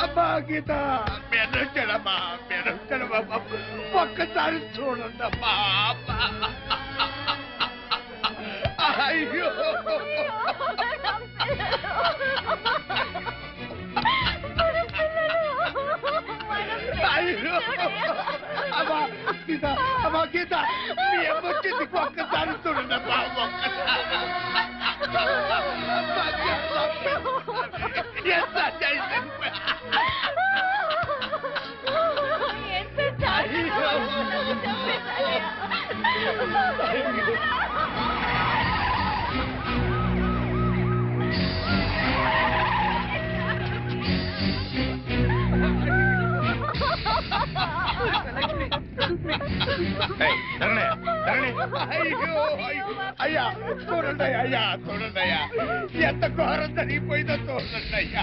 అమ్మా గీత మీరు వచ్చాడమ్మా బాబు ఒక్కసారి చూడండి అమ్మా అయ్యో అయ్యో అమ్మా గీత మీ అమ్మొచ్చింది ఒక్కసారి చూడండి అమ్మా అయ్యా చూడండి అయ్యా ఎంత ఘోరం జరిగిపోయిందో చూడండి అయ్యా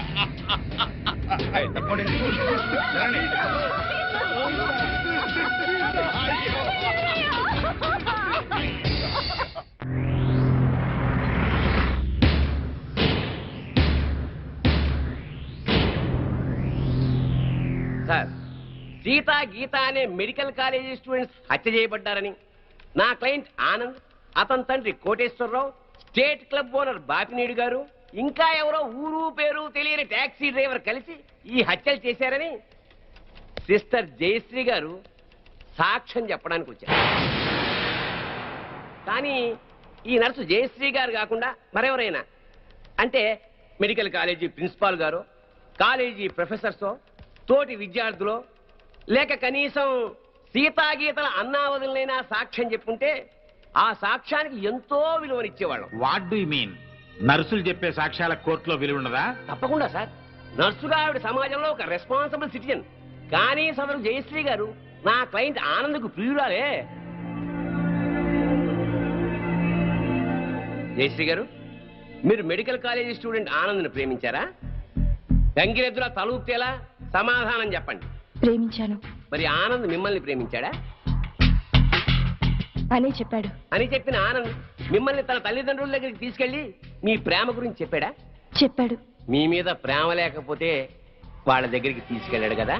సార్ సీతా గీత అనే మెడికల్ కాలేజీ స్టూడెంట్స్ హత్య చేయబడ్డారని నా క్లయింట్ ఆనంద్ అతని తండ్రి Koteswararao state club owner Bapineedu గారు ఇంకా ఎవరో ఊరు పేరు తెలియని టాక్సీ డ్రైవర్ కలిసి ఈ హత్యలు చేశారని సిస్టర్ జయశ్రీ గారు సాక్ష్యం చెప్పడానికి వచ్చారు. కానీ ఈ నర్సు జయశ్రీ గారు కాకుండా మరెవరైనా అంటే మెడికల్ కాలేజీ ప్రిన్సిపాల్ గారు కాలేజీ ప్రొఫెసర్సో తోటి విద్యార్థులు లేక కనీసం సీతాగీతల అన్నావదులైనా సాక్ష్యం చెప్పుంటే ఆ సాక్ష్యానికి ఎంతో విలువనిచ్చేవాళ్ళం. What do you mean? నర్సులు చెప్పే సాక్ష్యాల కోర్టులో విలువ ఉండదా? తప్పకుండా సార్. నర్సుగా ఆవిడ సమాజంలో ఒక రెస్పాన్సిబుల్ సిటిజన్. కానీ సదరు జయశ్రీ గారు నా క్లయింట్ ఆనంద్కు ప్రియురాలే. జయశ్రీ గారు, మీరు మెడికల్ కాలేజీ స్టూడెంట్ ఆనంద్ని ప్రేమించారా? గంగిరెద్దుల తలూపుతేలా సమాధానం చెప్పండి. ప్రేమించాను. మరి ఆనంద్ మిమ్మల్ని ప్రేమించాడా? అనే చెప్పాడు. అని చెప్పిన ఆనంద్ మిమ్మల్ని తన తల్లిదండ్రుల దగ్గరికి తీసుకెళ్లి మీ ప్రేమ గురించి చెప్పాడా? చెప్పాడు. మీ మీద ప్రేమ లేకపోతే వాళ్ళ దగ్గరికి తీసుకెళ్ళాడు కదా.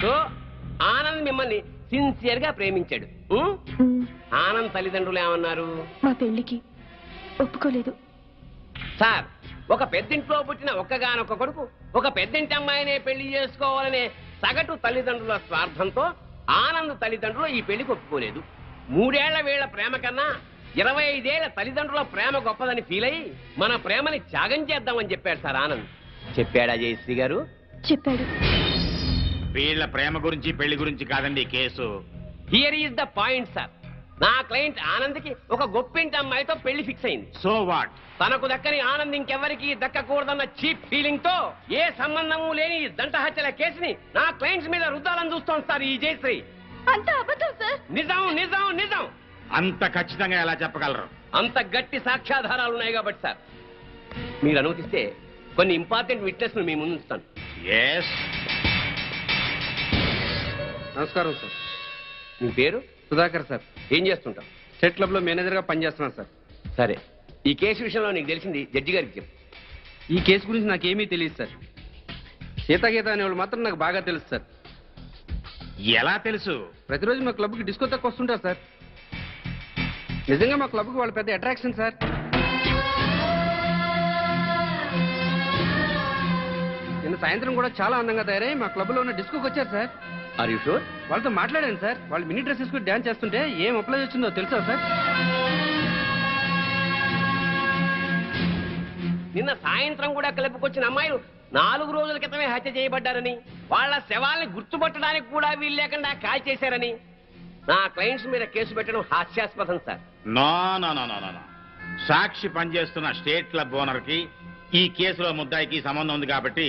సో ఆనంద్ మిమ్మల్ని సిన్సియర్ గా ప్రేమించాడు. ఆనంద్ తల్లిదండ్రులు ఏమన్నారు? మా పెళ్లికి ఒప్పుకోలేదు. సార్, ఒక పెద్దింట్లో పుట్టిన ఒక్కగానొక్క కొడుకు ఒక పెద్దింటి అమ్మాయినే పెళ్లి చేసుకోవాలనే సగటు తల్లిదండ్రుల స్వార్థంతో ఆనంద్ తల్లిదండ్రులు ఈ పెళ్లికి ఒప్పుకోలేదు. 3 ఏళ్ల వీళ్ల ప్రేమ కన్నా 25 ఏళ్ల తల్లిదండ్రుల ప్రేమ గొప్పదని ఫీల్ అయ్యి మన ప్రేమని త్యాగం చేద్దామని చెప్పాడు సార్ ఆనంద్. చెప్పాడా జయశ్రీ గారు? చెప్పాడు. వీళ్ళ ప్రేమ గురించి పెళ్లి గురించి కాదండి case. Here is the point sir. నా క్లయింట్ ఆనంద్కి ఒక గొప్పింటి అమ్మాయితో పెళ్లి ఫిక్స్ అయింది. So what? తనకు దక్కని ఆనంద్ ఇంకెవరికి దక్కకూడదన్న చీప్ ఫీలింగ్ తో ఏ సంబంధము లేని దంట హత్యల కేసుని నా క్లయింట్స్ మీద రుద్దాలని చూస్తోంది సార్ ఈ జయశ్రీ. అంత అబద్ధం సార్. నిజం నిజం నిజం. అంత ఖచ్చితంగా ఎలా చెప్పగలరు? అంత గట్టి సాక్ష్యాధారాలు ఉన్నాయి కాబట్టి సార్, మీరు అనుమతిస్తే కొన్ని ఇంపార్టెంట్ విట్నెస్ మీ ముందు ఉంచుతాను. ఎస్. నమస్కారం సార్. మీ పేరు? సుధాకర్ సార్. ఏం చేస్తుంటాం? స్టేట్ క్లబ్ లో మేనేజర్ గా పనిచేస్తున్నాను సార్. సరే, ఈ కేసు విషయంలో నీకు తెలిసింది జడ్జి గారికి చెప్పు. ఈ కేసు గురించి నాకేమీ తెలియదు సార్. సీతాగీత అనేవాళ్ళు మాత్రం నాకు బాగా తెలుసు సార్. ఎలా తెలుసు? ప్రతిరోజు మా క్లబ్కి డిస్కో తక్కువ వస్తుంటారు సార్. నిజంగా మా క్లబ్కి వాళ్ళు పెద్ద అట్రాక్షన్ సార్. నిన్న సాయంత్రం కూడా చాలా అందంగా తయారై మా క్లబ్ లో ఉన్న డిస్కోకి వచ్చారు సార్. Are you sure? వాళ్ళతో మాట్లాడాను సార్. వాళ్ళు మినీ డ్రెస్ వేసుకుని డ్యాన్స్ చేస్తుంటే ఏం అప్లై వచ్చిందో తెలుసా సార్? నిన్న సాయంత్రం కూడా క్లబ్కి అమ్మాయిలు 4 రోజుల క్రితమే హత్య చేయబడ్డారని, వాళ్ళ శవాల్ని గుర్తుపట్టడానికి కూడా వీలు లేకుండా కాల్ చేశారని నా క్లయింట్స్ మీద కేసు పెట్టడం హాస్యాస్పదం sir. No no no no no. సాక్షి పనిచేస్తున్న స్టేట్ క్లబ్ ఓనర్ కి ఈ కేసులో ముద్దాయికి సంబంధం ఉంది కాబట్టి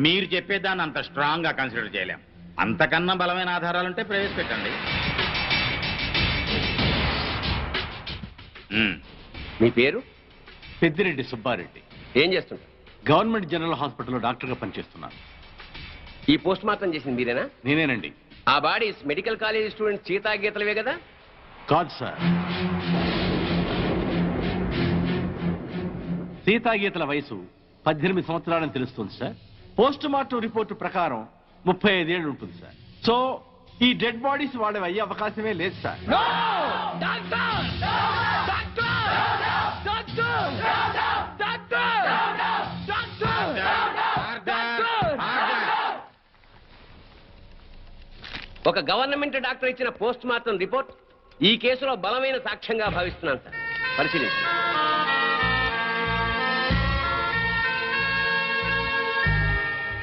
మీరు చెప్పేదాన్ని అంత స్ట్రాంగ్ గా కన్సిడర్ చేయలేం. అంతకన్నా బలమైన ఆధారాలుంటే ప్రవేశపెట్టండి. మీ పేరు? పెద్దిరెడ్డి సుబ్బారెడ్డి. ఏం చేస్తుంటారు? గవర్నమెంట్ జనరల్ హాస్పిటల్లో డాక్టర్గా పనిచేస్తున్నాను. ఈ పోస్ట్ మార్టం చేసింది మీరేనా? నేనేనండి. ఆ బాడీస్ మెడికల్ కాలేజ్ స్టూడెంట్ సీతాగీతలవే కదా? కాదు సార్. సీతాగీతల వయసు 18 సంవత్సరాలని తెలుస్తుంది సార్. పోస్ట్ మార్టం రిపోర్టు ప్రకారం 35 ఏళ్ళు ఉంటుంది సార్. సో ఈ డెడ్ బాడీస్ వాళ్ళవి అయ్యే అవకాశమే లేదు సార్. ఒక గవర్నమెంట్ డాక్టర్ ఇచ్చిన పోస్ట్ మార్టం రిపోర్ట్ ఈ కేసులో బలమైన సాక్ష్యంగా భావిస్తున్నాను సార్. పరిశీలించండి.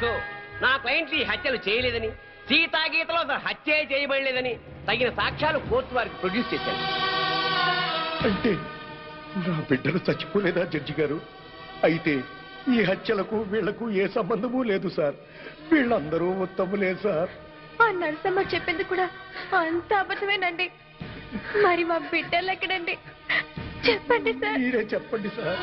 సో నా క్లయింట్ ఈ హత్యలు చేయలేదని, సీతాగీతలో అసలు హత్య చేయబడలేదని తగిన సాక్ష్యాలు కోర్టు వారికి ప్రొడ్యూస్ చేశాను. అంటే నా బిడ్డలు చచ్చిపోలేదా జడ్జి గారు? అయితే ఈ హత్యలకు వీళ్లకు ఏ సంబంధము లేదు సార్. వీళ్ళందరూ ఉత్తములే సార్. ఆ నరసమ్మ చెప్పింది కూడా అంత అబద్ధమేనండి. మరి మా బిడ్డలు ఎక్కడండి? చెప్పండి సార్. మీరే చెప్పండి సార్.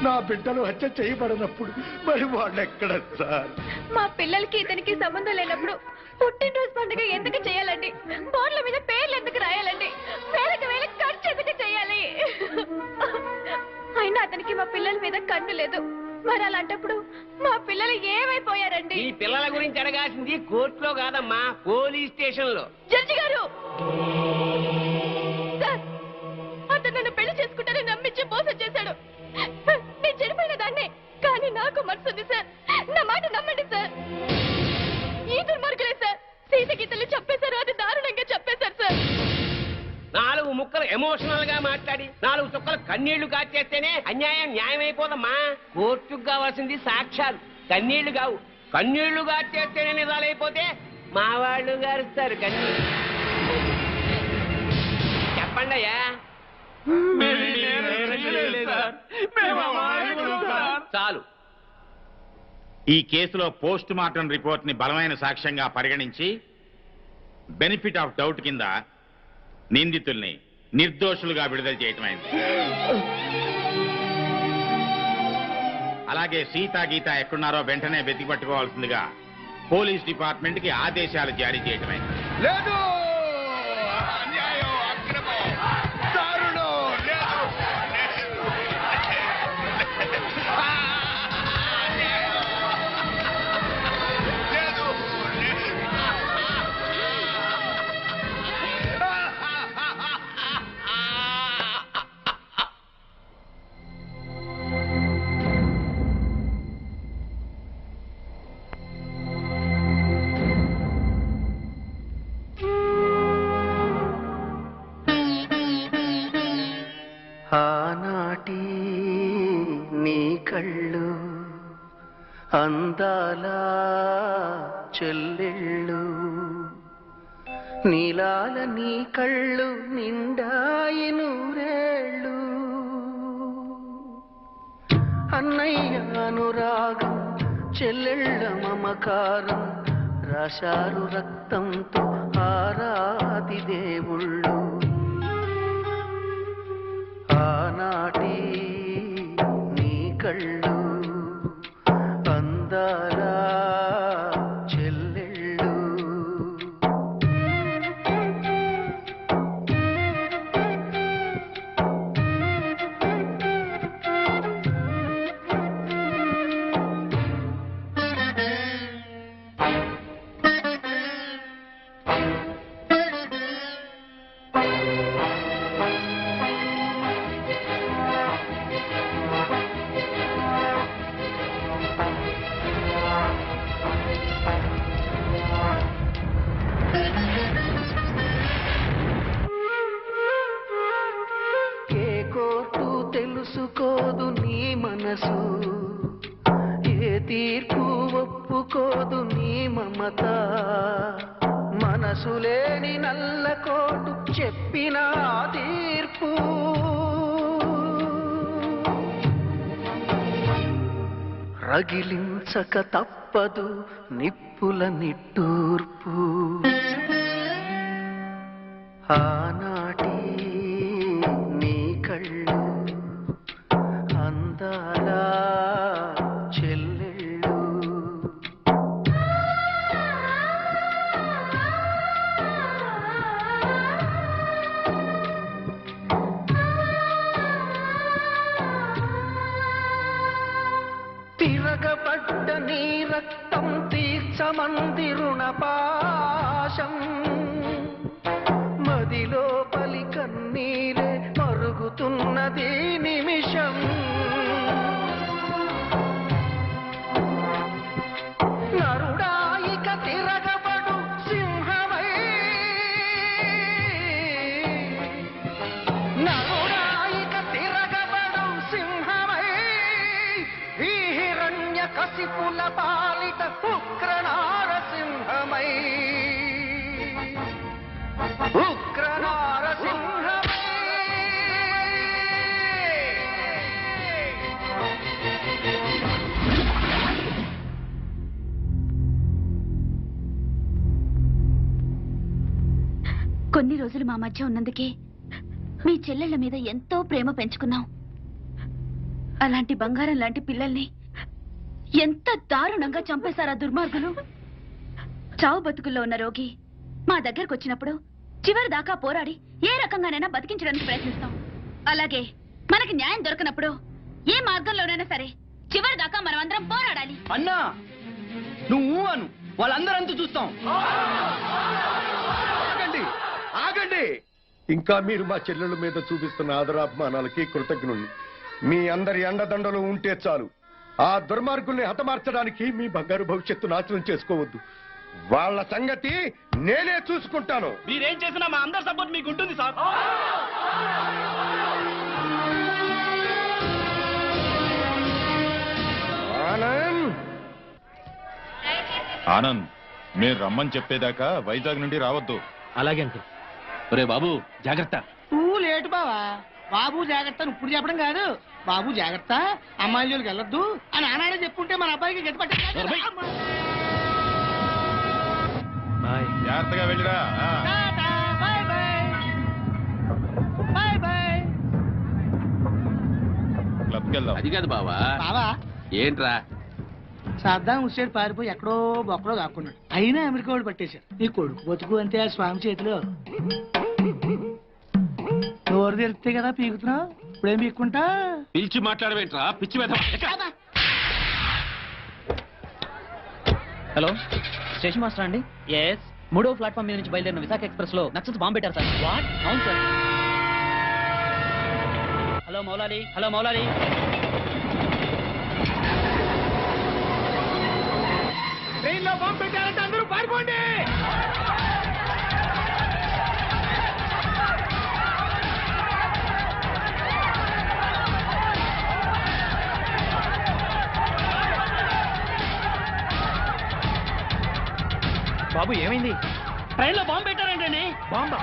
నా బిడ్డలు హత్య చేయబడినప్పుడు మరి వాళ్ళు ఎక్కడ సార్? మా పిల్లలకి ఇతనికి సంబంధం లేనప్పుడు పుట్టినరోజు పండుగ ఎందుకు చేయాలండి? బోర్ల మీద పేర్లు ఎందుకు రాయాలండి? వేలకు వేల ఖర్చు ఎందుకు చేయాలి? అయినా అతనికి మా పిల్లల మీద కన్ను లేదు. మరి అలాంటప్పుడు మా పిల్లలు ఏమైపోయారండి? ఈ పిల్లల గురించి అడగాల్సింది కోర్టులో కాదమ్మా, పోలీస్ స్టేషన్ లో. జడ్జి గారు, సార్, అతను నన్ను పెళ్లి చేసుకుంటానని నమ్మించి మోసం చేశాడు. నేను చనిపోయిన దాన్నే, కానీ నాకు మనసుంది సార్. నా మాట నమ్మండి సార్. ఈ దుర్మార్గులే సార్ సీతగీతలు చెప్పేశారు. అది దారుణంగా చెప్పేశారు సార్. 4 ముక్కలు ఎమోషనల్ గా మాట్లాడి 4 చుక్కలు కన్నీళ్లు కాచేస్తేనే అన్యాయం న్యాయమైపోదమ్మా. కోర్టుకు కావాల్సింది సాక్ష్యాలు, కన్నీళ్లు కావు. కన్నీళ్లు కాచేస్తేనే నిజాలైపోతే మా వాళ్ళు గారుస్తారు కన్నీళ్ళు. చెప్పండి అయ్యా. చాలు. ఈ కేసులో పోస్ట్ మార్టం రిపోర్ట్ ని బలమైన సాక్ష్యంగా పరిగణించి బెనిఫిట్ ఆఫ్ డౌట్ కింద నిందితుల్ని నిర్దోషులుగా విడుదల చేయటమైంది. అలాగే సీతా గీత ఎక్కడున్నారో వెంటనే వెతికి పట్టుకోవాల్సిందిగా పోలీస్ డిపార్ట్మెంట్ కి ఆదేశాలు జారీ చేయటమైంది. లేదు, అన్యాయం, అక్రమం, దారుణం. లేదు, ఆనాటి నీ కళ్ళు అందాల చెల్లెళ్ళు, నీలాల నీ కళ్ళు నిండాయి నూరేళ్ళు. అన్నయ్య అనురాగం చెల్లెళ్ళ మమకారం రాశారు రక్తంతో ఆరాది దేవుళ్ళు. ఆనాటి నీ కళ్ళు అందాల చెల్లెళ్ళు. తెలుసుకోదు నీ మనసు, ఏ తీర్పు ఒప్పుకోదు నీ మమత. మనసు లేని నల్లకోటు చెప్పిన తీర్పు రగిలించక తప్పదు నిప్పుల నిట్టూర్పు. ఆనాటి నీ కళ్ళు అందాల చెల్లెళ్ళు. నీ రక్తం తీర్చమంది రుణపాశం మదిలో పలి కన్నీరే మరుగుతున్నది నిమిషం నరుడాయిక తిరగబడు సింహమై నరుడాయిక తిరగబడు సింహమై ఈ హిరణ్య కసిపుల పాలిట ఉగ్రనార సింహమై ఉగ్రనార సింహమై కొన్ని రోజులు మా మధ్య ఉన్నందుకే మీ చెల్లెళ్ళ మీద ఎంతో ప్రేమ పెంచుకున్నాం. అలాంటి బంగారం లాంటి పిల్లల్ని ఎంత దారుణంగా చంపేశారా దుర్మార్గులు. చావు బతుకుల్లో ఉన్న రోగి మా దగ్గరకు వచ్చినప్పుడు చివరి దాకా పోరాడి ఏ రకంగానైనా బతికించడానికి ప్రయత్నిస్తాం. అలాగే మనకి న్యాయం దొరకనప్పుడు ఏ మార్గంలోనైనా సరే చివరి దాకా మనం అందరం పోరాడాలి. అన్నా నువ్వు అను వాళ్ళందరంతా చూస్తాం. ఆగండి ఆగండి. ఇంకా మీరు మా చెల్లెళ్ళ మీద చూపిస్తున్న ఆదరాభిమానాలకి కృతజ్ఞుణ్ణి. మీ అందరి అండదండలు ఉంటే చాలు. ఆ దుర్మార్గుల్ని హతమార్చడానికి మీ బంగారు భవిష్యత్తు నాశనం చేసుకోవద్దు. వాళ్ళ సంగతి నేనే చూసుకుంటాను. మీరేం చేసినా మా అందరి సపోర్ట్ మీకు ఉంటుంది సార్. ఆనంద్, ఆనంద్ మీరు రమ్మని చెప్పేదాకా వైజాగ్ నుండి రావద్దు. అలాగే అంకుల్. ఒరే బాబు జాగ్రత్త. నువ్వు లేటు బావా. బాబు జాగ్రత్త అని ఇప్పుడు చెప్పడం కాదు. బాబు జాగ్రత్త అమ్మాయిల జోలికి వెళ్ళొద్దు అని ఆనాడే చెప్పుంటే మన అబ్బాయికి గతి పట్టే. జాగ్రత్తగా వెళ్ళిరా. Bye bye bye bye. క్లబ్కి వెళ్దాం. అది కాదు బావా. బావా ఏంట్రా? సద్దాం హుస్సేన్ పారిపోయి ఎక్కడో బొక్కలో దాక్కున్నాడు. అయినా అమెరికా వాడు పట్టేశారు. నీ కొడుకు బతుకు అంతే ఆ స్వామి చేతిలో. నోరు తెరిస్తే కదా పీకుతున్నావు. ఇప్పుడేం పీక్కుంటా. పిలిచి మాట్లాడవేంట్రా పిచ్చి మీద. హలో స్టేషన్ మాస్టర్ అండి. ఎస్ 3వ ప్లాట్ఫామ్ మీద నుంచి బయలుదేరిన విశాఖ ఎక్స్ప్రెస్ లో నక్సల్స్ బాంబు పెట్టారు సార్. వాట్? అవును sir. Hello Moula Ali. Hello Moula Ali. ట్రైన్లో బాంబు పెట్టారంటే అందరూ పారిపోండి. బాబు ఏమైంది? ట్రైన్లో బాంబు పెట్టారంటండి. బాంబా?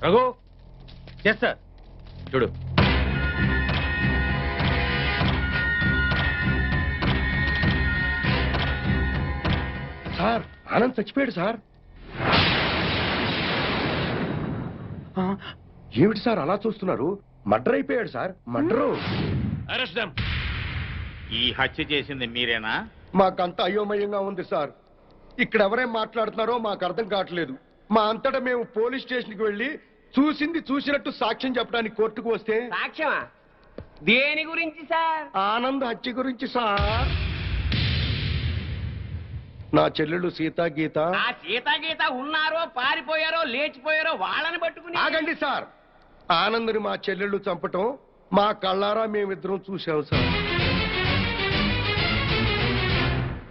రఘు చేస్తా చూడు. సార్ ఆనంద్ చచ్చిపోయాడు సార్. ఏమిటి సార్ అలా చూస్తున్నారు? మర్డర్ అయిపోయాడు సార్, మర్డరు. ఈ హత్య చేసింది మీరేనా? మాకంత అయోమయంగా ఉంది సార్. ఇక్కడ ఎవరేం మాట్లాడుతున్నారో మాకు అర్థం కావట్లేదు. మా అంతటా మేము పోలీస్ స్టేషన్కి వెళ్ళి చూసింది చూసినట్టు సాక్ష్యం చెప్పడానికి కోర్టుకు వస్తే సాక్ష్యమా? దేని గురించి సార్? ఆనంద్ హత్య గురించి సార్. నా చెల్లెళ్ళు సీత గీత. ఆ సీత గీత ఉన్నారో పారిపోయారో లేచిపోయారో వాళ్ళని పట్టుకుని. ఆగండి సార్. ఆనంద్ని మా చెల్లెళ్ళు చంపటం మా కళ్ళారా మేమిద్దరం చూసాం సార్.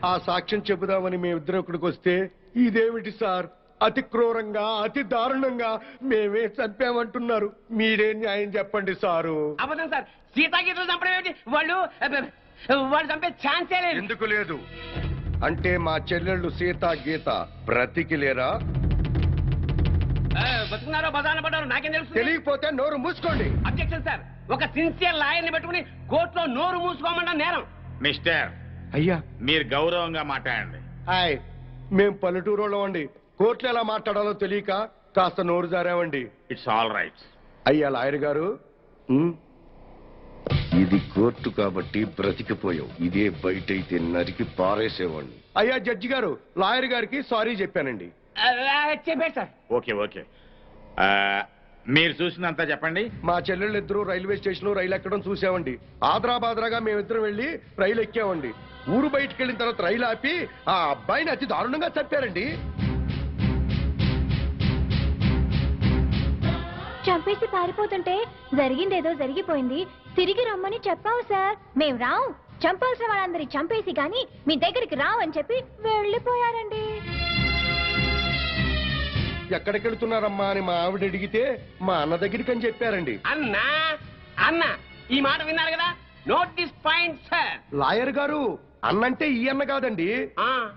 ఆ సాక్ష్యం చెబుదామని మేమిద్దరం ఇక్కడికి వస్తే ఇదేమిటి సార్, అతి క్రూరంగా అతి దారుణంగా మేమే చంపామంటున్నారు. మీరే న్యాయం చెప్పండి సారు. అబద్ధం సార్. సీతా గీతలు చంపడం ఏమిటి? వాళ్ళు చంపే ఛాన్సే లేదు. ఎందుకు లేదు? అంటే మా చెల్లెళ్ళు సీత గీత బ్రతికి లేరా? బతుకున్నారో బదాన పడ్డారో నాకేం తెలుసు. తెలియకపోతే నోరు మూసుకోండి. Objection sir. ఒక సిన్సియర్ లాయర్ని పెట్టుకుని కోర్టులో నోరు మూసుకోమన్నా నేరం. మిస్టర్, అయ్యా మీరు గౌరవంగా మాట్లాడండి. హాయ్, మేం పల్లెటూరులో అండి. కోర్టులో ఎలా మాట్లాడాలో తెలియక కాస్త నోరు జారామండి. It's all right. అయ్యా లాయర్ గారు, ఇది కోర్టు కాబట్టి బ్రతికిపోయావు. ఇదే బయట అయితే నరికి పారేసేవాడిని. అయ్యా జడ్జి గారు, లాయర్ గారికి సారీ చెప్పానండి. చెప్పాడు సార్. Okay okay. మీరు చూసినంత చెప్పండి. మా చెల్లెళ్ళు ఇద్దరు రైల్వే స్టేషన్ లో రైలు ఎక్కడం చూసామండి. ఆదరాబాదరాగా మేమిద్దరం వెళ్ళి రైలు ఎక్కామండి. ఊరు బయటికి వెళ్ళిన తర్వాత రైలు ఆపి ఆ అబ్బాయిని అతి దారుణంగా చంపారండి. చంపేసి పారిపోతుంటే జరిగిందేదో జరిగిపోయింది, తిరిగి రమ్మని చెప్పావు సార్. మేం రావు, చంపాల్సిన వాళ్ళందరి చంపేసి గాని మీ దగ్గరికి రావని చెప్పి వెళ్ళిపోయారండి. ఎక్కడికి వెళుతున్నారమ్మా అని మా ఆవిడ అడిగితే మా అన్న దగ్గరికి అని చెప్పారండి. అన్నా అన్న ఈ మాట విన్నారు కదా. Notice point sir. లాయర్ గారు, అన్నంటే ఈ అన్న కాదండి.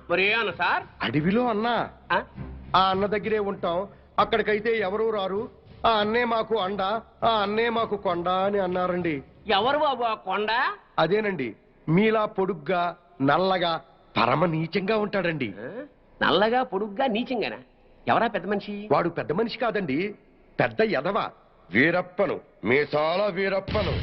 మరి ఏ అన్న సార్? అడవిలో అన్న. ఆ అన్న దగ్గరే ఉంటాం. అక్కడికైతే ఎవరూ రారు. ఆ అన్నే మాకు అండ, ఆ అన్నే మాకు కొండ అని అన్నారండి. ఎవరు బాబు ఆ కొండ? అదేనండి, మీలా పొడుగ్గా నల్లగా పరమ నీచంగా ఉంటాడండి. నల్లగా పొడుగ్గా నీచంగానా? ఎవరా పెద్ద మనిషి? వాడు పెద్ద మనిషి కాదండి, పెద్ద ఎదవ. వీరప్పను, మీసాల వీరప్పను.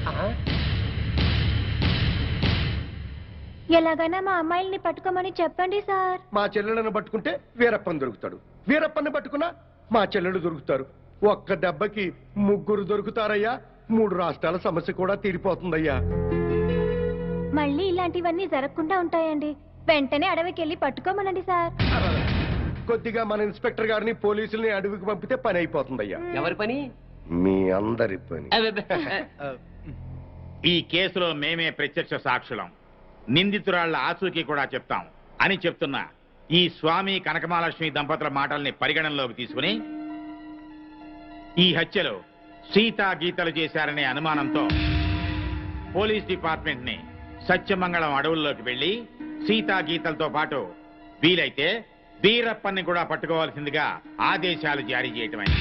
ఎలాగైనా మా అమ్మాయిల్ని పట్టుకోమని చెప్పండి సార్. మా చెల్లెలను పట్టుకుంటే వీరప్పని దొరుకుతాడు, వీరప్పని పట్టుకున్నా మా చెల్లెలు దొరుకుతారు. ఒక్క దెబ్బకి ముగ్గురు దొరుకుతారయ్యా. 3 రాష్ట్రాల సమస్య కూడా తీరిపోతుందయ్యా. మళ్ళీ ఇలాంటివన్నీ జరగకుండా ఉంటాయండి. వెంటనే అడవికి వెళ్ళి పట్టుకోమనండి సార్. కొద్దిగా మన ఇన్స్పెక్టర్ గారిని పోలీసుల్ని అడవికి పంపితే పని అయిపోతుందయ్యా. ఎవరి పని? మీ అందరి పని. ఈ కేసులో మేమే ప్రత్యక్ష సాక్షులం, నిందితురాళ్ల ఆచూకీ కూడా చెప్తాం అని చెప్తున్నా ఈ స్వామి కనకమహాలక్ష్మి దంపతుల మాటల్ని పరిగణనలోకి తీసుకుని ఈ హత్యలో సీతా గీతలు చేశారనే అనుమానంతో పోలీస్ డిపార్ట్మెంట్ ని సత్యమంగళం అడవుల్లోకి వెళ్లి సీతా గీతలతో పాటు వీలైతే వీరప్పన్ని కూడా పట్టుకోవాల్సిందిగా ఆదేశాలు జారీ చేయటమైంది.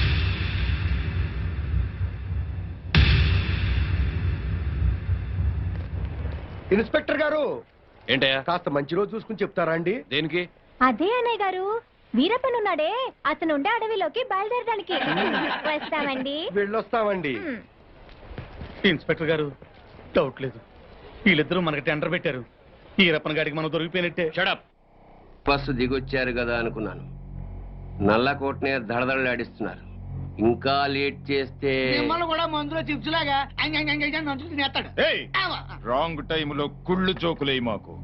ఇన్స్పెక్టర్ గారు, ఏంటయ్యా? కాస్త మంచి రోజు చూసుకుని చెప్తారా అండి? దేనికి? అదే అన్నయ్య గారు, వీరప్పనున్నాడే అతనుండే అడవిలోకి బయలుదేరడానికి. వస్తామండి. వెళ్ళొస్తామండి. ఇన్స్పెక్టర్ గారు, డౌట్ లేదు, వీళ్ళిద్దరూ మనకి టెండర్ పెట్టారు. ఈ రప్పన గాడికి మనం దొరికిపోయినట్టే. షడప్. బస్సు దిగొచ్చారు కదా అనుకున్నాను. నల్లకోటనే దడదడలాడిస్తున్నారు. ఇంకా లేట్ చేస్తే మిమ్మల్ని కూడా మందులో చిప్స్ లాగా తినేస్తాడు. రాంగ్ టైములో కుళ్ళు జోకులే మాకు.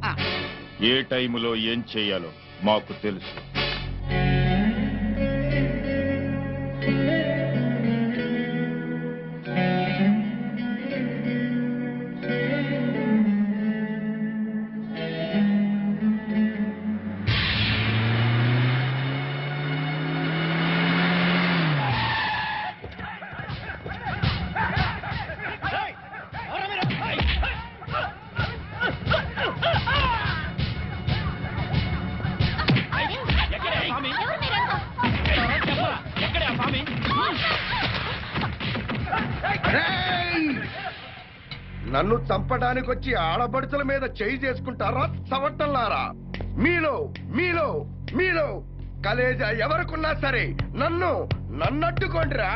ఏ టైములో ఏం చెయ్యాలో మాకు తెలుసు. నన్ను చంపడానికి వచ్చి ఆడబడుచుల మీద చేయి చేసుకుంటారా చవట్టల్లారా? మీలో మీలో మీలో కలేజా ఎవరికున్నా సరే నన్నట్టుకోండిరా.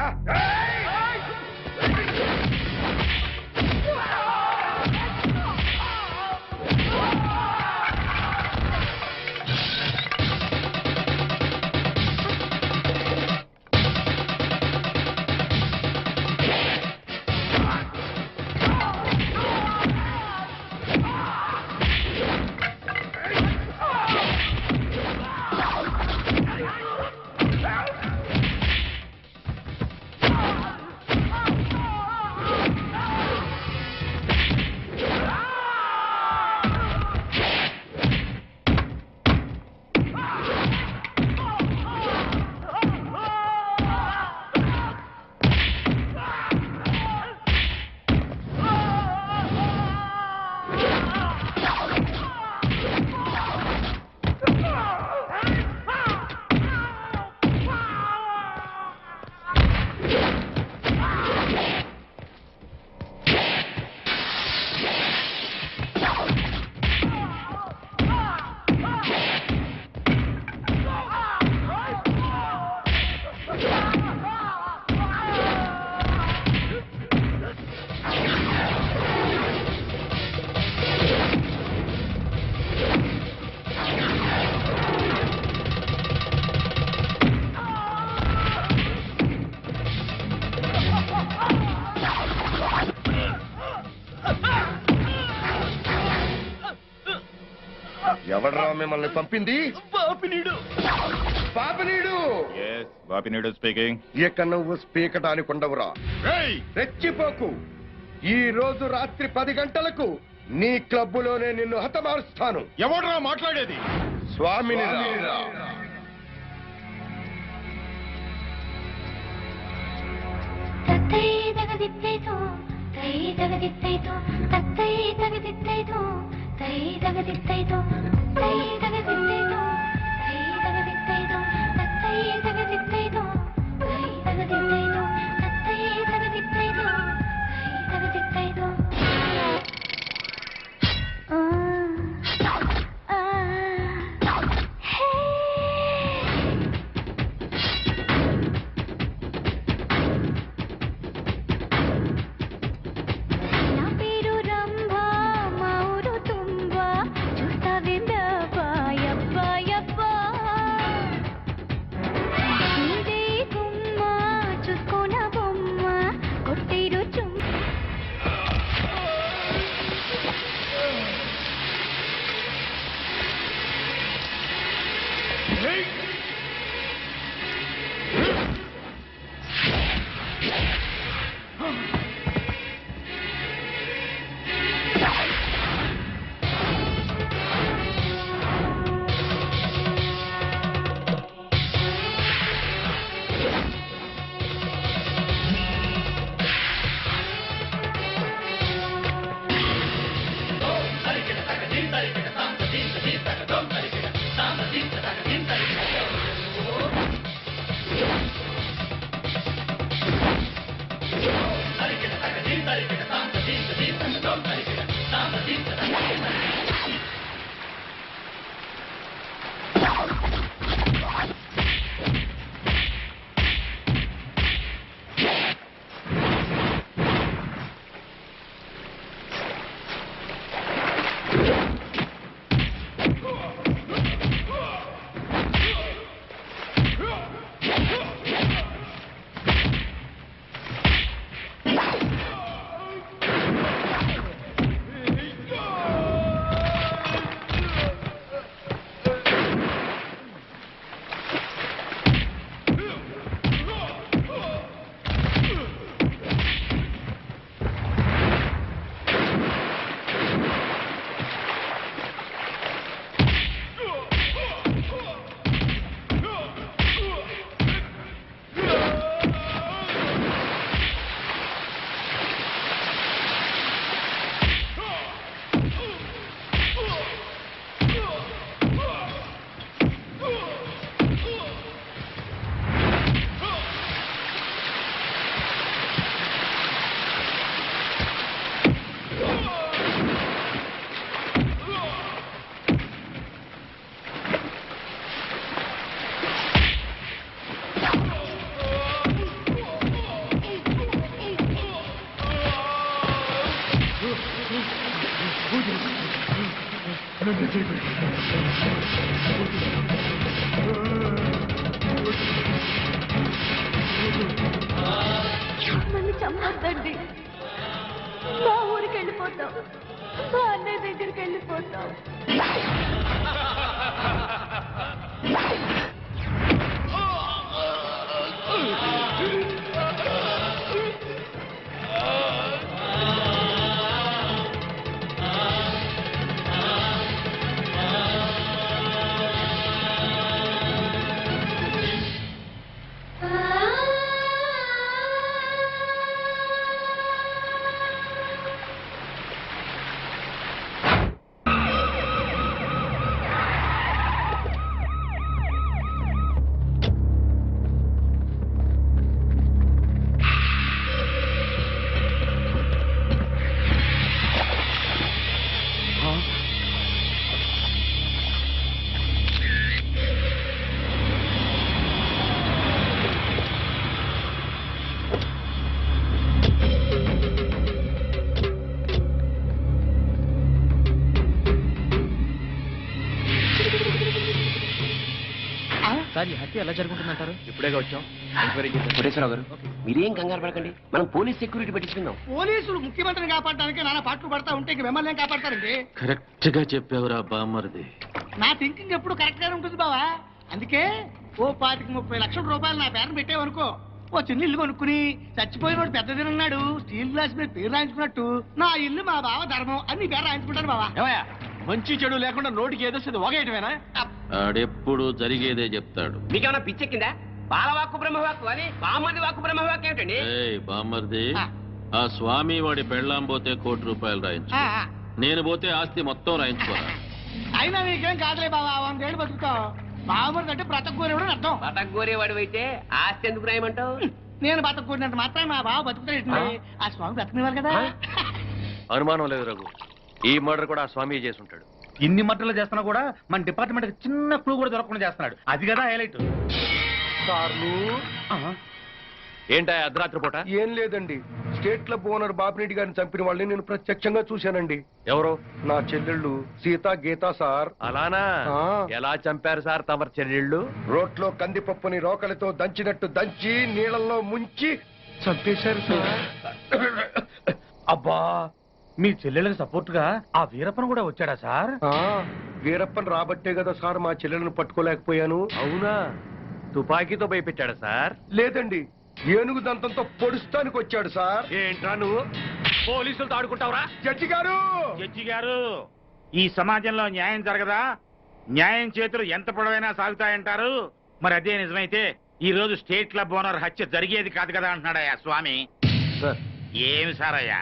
ఎవడ్రా మిమ్మల్ని పంపింది? బాపినీడు. బాపినీడు స్పీకింగ్. ఇక నువ్వు స్పీకటానికి ఉండవురా. రెచ్చిపోకు. ఈ రోజు రాత్రి 10 గంటలకు నీ క్లబ్బులోనే నిన్ను హతమారుస్తాను. ఎవడ్రా మాట్లాడేది? స్వామిని. నన్ను చంపొద్దండి. మా ఊరికి వెళ్ళిపోతాం, మా అన్నయ్య దగ్గరికి వెళ్ళిపోతాం. సార్ ఈ హత్య ఎలా జరుగుతుందంటారు? ఇప్పుడేగా వచ్చాం. కోటేశ్వరరావు గారు మీరేం కంగారు పడకండి, మనం పోలీస్ సెక్యూరిటీ పెట్టించుకుందాం. పోలీసులు ముఖ్యమంత్రిని కాపాడడానికి నాన్న పాటలు పడతా ఉంటే ఇంక మిమ్మల్ని ఏం కాపాడతారండి? కరెక్ట్ గా చెప్పావురా బామ్మరిది. నా థింకింగ్ ఎప్పుడు కరెక్ట్ గానే ఉంటుంది బావా. అందుకే ఓ 25-30 లక్షల రూపాయలు నా పేరును పెట్టేవనుకో, ఓ చిన్న ఇల్లు కొనుక్కుని చచ్చిపోయిన వాడు పెద్ద తిన్నాడు స్టీల్ గ్లాస్ మీద పేరు రాయించుకున్నట్టు నా ఇల్లు మా బావ ధర్మం అని నీ పేరు రాయించుకుంటాను బావా. ఏమయ్యా, మంచి చెడు లేకుండా నోటికి ఏదొస్తుంది ఒకేయటమేనా? ఆడెప్పుడు జరిగేదే చెప్తాడు. మీకేమైనా పిచ్చెక్కిందా? బాలవాక్కు బ్రహ్మవాక్కు అని బామ్మది వాక్కు బ్రహ్మవాక్కు ఏమిటండి? బామ్మర్ది, ఆ స్వామి వాడి పెళ్ళాం పోతే ₹1,00,00,000 రాయించు, నేను పోతే ఆస్తి మొత్తం రాయించుకోరా. అయినా నీకేం కాదులే బావా, 100 ఏళ్ళు బతుకుతావు. బావమరిది అంటే బ్రతకూరేవాడు అర్థం. బతకగోరేవాడు అయితే ఆస్తి ఎందుకు రాయమంటావు? నేను బతకూరినంత మాత్రం మా బావ బతుకుతాడు. ఆ స్వామి బతకనివారు కదా. అనుమానం లేదు రఘు, ఈ మర్డర్ కూడా ఆ స్వామి చేసి ఉంటాడు. ఇన్ని మట్టలు చేస్తున్నా కూడా మన డిపార్ట్మెంట్ చిన్న క్లూ కూడా దొరకకుండా చేస్తున్నాడు. అది కదా హైలైట్. ఏంటా అర్ధరాత్రి పూట? ఏం లేదండి, స్టేట్ క్లబ్ ఓనర్ బాపిరెడ్డి గారిని చంపిన వాళ్ళని నేను ప్రత్యక్షంగా చూశానండి. ఎవరు? నా చెల్లెళ్ళు సీత గీత సార్. అలానా? ఎలా చంపారు సార్ తమరి చెల్లెళ్ళు? రోట్లో కందిపప్పుని రోకలితో దంచినట్టు దంచి నీళ్ళల్లో ముంచి చంపేశారు సార్. అబ్బా, మీ చెల్లెళ్ళకి సపోర్ట్ గా ఆ వీరప్పన్ కూడా వచ్చాడా సార్? వీరప్పన్ రాబట్టే కదా సార్ మా చెల్లెలను పట్టుకోలేకపోయాను. అవునా? తుపాకీతో భయపెట్టాడా సార్? లేదండి, ఏనుగు దంతంతో పొడుస్తానికి వచ్చాడు సార్. ఏంట్రా నువ్వు పోలీసులతో ఆడుకుంటావురా? జడ్జి గారు, జడ్జి గారు, ఈ సమాజంలో న్యాయం జరగదా? న్యాయం చేతులు ఎంత పొడవైనా సాగుతాయంటారు. మరి అదే నిజమైతే ఈ రోజు స్టేట్ క్లబ్ ఓనర్ హత్య జరిగేది కాదు కదా అంటున్నాడయ్యా స్వామి. సార్ ఏమి సార్ అయ్యా,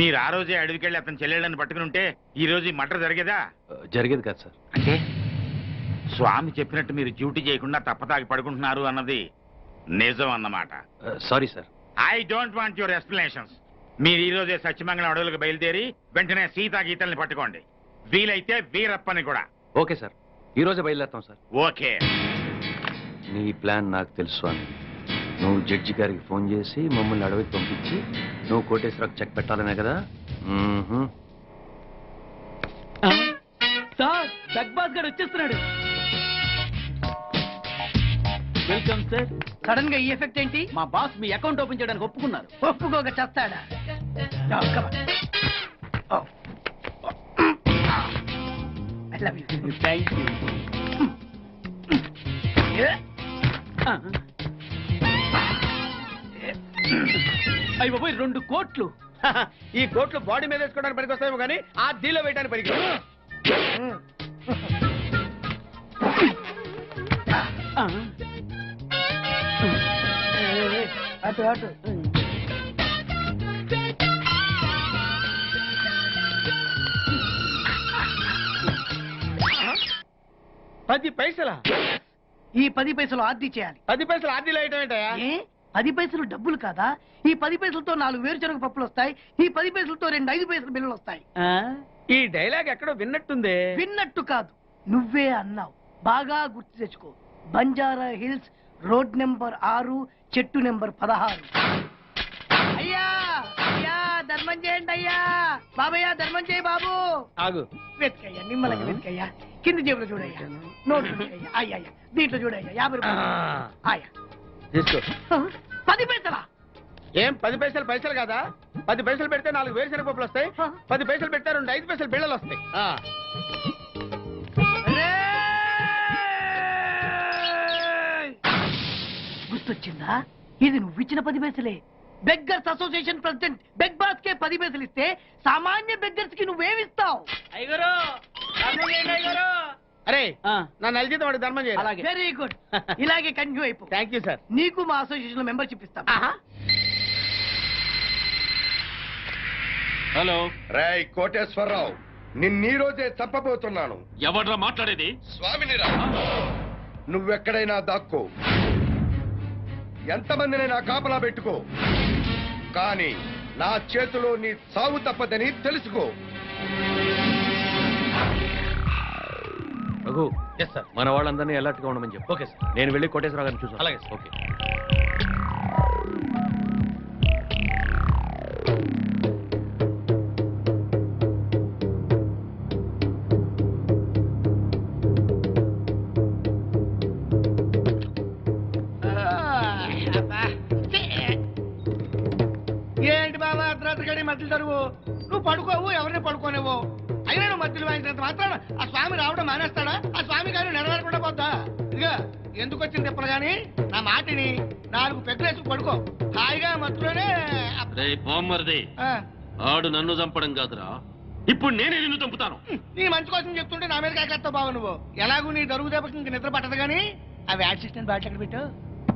మీరు ఆ రోజే అడవికెళ్ళి అతని చెల్లెళ్ళని పట్టుకుని ఉంటే ఈ రోజు ఈ మర్డర్ జరిగేదా? జరిగేది కాదు సార్. అంటే స్వామి చెప్పినట్టు మీరు డ్యూటీ చేయకుండా తప్పతాగి పడుకుంటున్నారు అన్నది నిజం అన్నమాట. Sorry sir. I don't want your explanations. మీరు ఈ రోజే సత్యమంగళం అడవులకు బయలుదేరి వెంటనే సీతా గీతల్ని పట్టుకోండి, వీలైతే వీరప్పని కూడా. ఓకే సార్, ఈ రోజే బయలుదేరుతాం సార్. ఓకే. నీ ప్లాన్ నాకు తెలుసు స్వామి. నువ్వు జడ్జి గారికి ఫోన్ చేసి మమ్మల్ని అడవికి పంపించి నువ్వు కోటేశ్వరకు చెక్ పెట్టాలనే కదా? సార్, జగ్బాస్ గారు వచ్చేస్తున్నాడు. Welcome sir. సడన్ గా ఈ ఎఫెక్ట్ ఏంటి? మా బాస్ మీ అకౌంట్ ఓపెన్ చేయడానికి ఒప్పుకున్నారు. ఒప్పుకోక చేస్తాడా? Thank you. అయ్యి బాబోయ్, 2 కోట్లు. ఈ కోట్లు బాడీ మీద వేసుకోవడానికి పనికి వస్తాయేమో కానీ ఆ దీలో వేయడానికి పనికి. అటు అటు. పైసలా? ఈ 10 పైసలు ఆర్డీ చేయాలి. 10 పైసలు ఆర్డీలో వేయటం ఏంటయ్యా? ఏ 10 పైసలు డబ్బులు కాదా? ఈ 10 పైసలతో 4 వేరుశనగ పప్పులు వస్తాయి. ఈ 10 పైసలతో 2 5 పైసల బిల్లులు వస్తాయి. ఈ డైలాగ్ ఎక్కడో విన్నట్టుంది. విన్నట్టు కాదు, నువ్వే అన్నావు. బాగా గుర్తు తెచ్చుకో. బంజారా హిల్స్, రోడ్ నెంబర్ 6, చెట్టు నెంబర్ 16. అయ్యా అయ్యా, ధర్మం చేయండి అయ్యా బాబయ్య ధర్మం చేయి బాబు ఆగు. వెతికయ్యా నిమ్మలకి వెతికయ్యా కింది జేబులో చూడయ్యా నోట్లు వెతికయ్యా అయ్యా దీంట్లో చూడయ్యా 50 రూపాయలు అయ్యా తీసుకో. 10 పైసలా ఏం 10 పైసలు పైసలు కాదా? 10 పైసలు పెడితే 4 వేరుశనగ పప్పులు వస్తాయి. 10 పైసలు పెడితే 2 5 పైసలు బిళ్ళలు వస్తాయి. గుర్తొచ్చిందా ఇది నువ్వు ఇచ్చిన 10 పైసలే beggars association president beg boss కే 10 పైసలు ఇస్తే సామాన్య బెగ్గర్స్ కి నువ్వేమిస్తావు అరే నా నెల జీతం వాడికి ధర్మం చేయాలి. వెరీ గుడ్ ఇలాగే కంటిన్యూ అయిపో. Thank you sir. నీకు మా అసోసియేషన్ లో మెంబర్షిప్ ఇస్తాం. హలో రేయ్ కోటేశ్వరరావు, నిన్నీ రోజే చంపబోతున్నాను. ఎవడ్రా మాట్లాడేది? స్వామినిరా, నువ్వెక్కడైనా దాక్కో, ఎంతమందినైనా కాపలా పెట్టుకో, కానీ నా చేతిలో నీ చావు తప్పదని తెలుసుకో. Raghu, yes sir. మన వాళ్ళందరినీ అలర్ట్ గా ఉండమని చెప్పు. Okay sir. నేను వెళ్ళి కోటేశ్వరరావు గారిని చూసాను. అలాగే సార్. ఓకే. ఏంటి బాబా అర్ధరాత్రి గడి మధ్యలో తరువు నువ్వు పడుకోవు ఎవరిని పడుకోనివ్వు. అయినా నువ్వు మధ్యలో వాయించినంత మాత్రాన ఆ స్వామి రావడం మానేస్తాడా? ఆ స్వామి గారు నెరవేరకుండా పోద్దా? ఇదిగా ఎందుకు వచ్చింది తిప్పలు గాని నా మాటిని 4 పెగ్గులేసి పడుకో హాయిగా మధ్యలోనే. బామ్మర్ది, ఆడు నన్ను చంపడం కాదురా, ఇప్పుడు నేనే నిన్ను చంపుతాను. నీ మంచి కోసం చెప్తుంటే నా మీద కాకేస్తావు బాబు నువ్వు. ఎలాగూ నీ దరుగు దెబ్బకి ఇంక నిద్ర పట్టదు గాని ఆ వ్యాట్ సిస్టమ్ బాటిల్ ఎక్కడ పెట్టు.